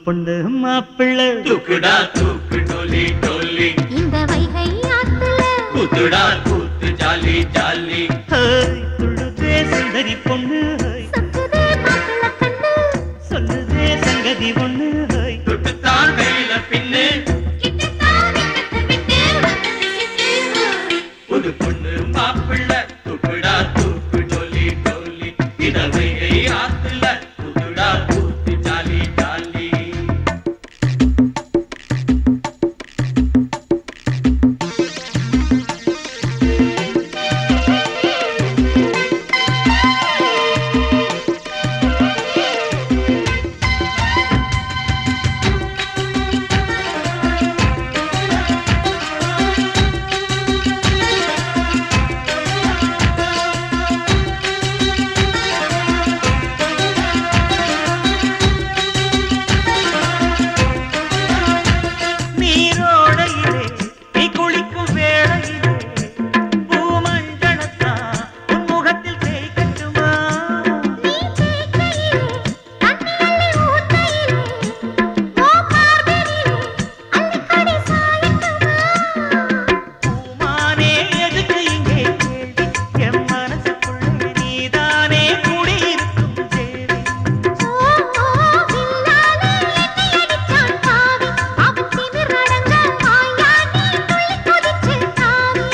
பொண்ணு மாப்பிள்ளை தூக்குடா தூக்கு டோலி டோலி இந்த வைகை ஆத்துல கூத்துடா கூத்து ஜாலி ஜாலி துள்ளுதே சுந்தரி பொண்ணு சக்குதே மாப்பிள்ள கண்ணு சொல்லுதே சங்கதி ஒண்ணு தொட்டுத்தான் கையில பின்னு கிட்டத்தான் விட்டு வந்து புது பொண்ணு மாப்பிள்ளை தூக்குடா தூக்கு டோலி டோலி இந்த வைகை ஆத்துல கூத்துடா கூத்து ஜாலி ஜாலி நீரோடையிலே நீ குளிக்கும் வேளையிலே பூமண்டலத்தான் உன் முகத்தில் தேய்க்கட்டுமா நீ கேக்கையிலே தண்ணி ஊத்தையிலே ஓ பார்வையிலே அள்ளிக்கடி சாயட்டுமா பூமானே எதுக்கு இங்கே கேள்வி என் மனசுக்குள்ளே நீதானே குடியிருக்கும் தேவி ஓ வில்லாலே என்னை அடிச்சான் பாவி அவன் திமிர் அடங்க மாயாண்டி துள்ளி குதிச்சு தாவி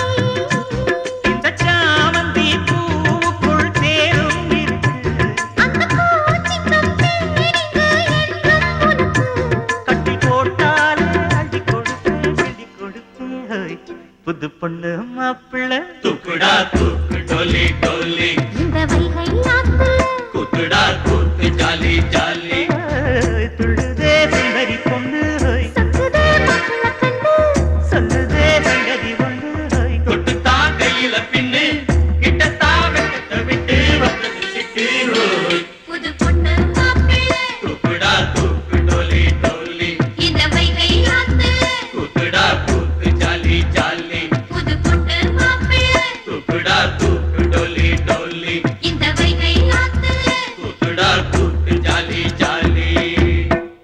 இந்த சாமந்தி பூவுக்குள் தேரும் இருக்கு அந்த பூச்சிக்கும் தேனிங்கு என்றும் உனக்கு கட்டி போட்டாலே அள்ளி கொடுப்பேன் கிள்ளி கொடுப்பேன் புது பொண்ணு மாப்பிள்ளை தூக்குடா தூக்கு டோலி டோலி இந்த வைகை ஆத்துல கூத்துடா கூத்து ஜாலி ஜாலி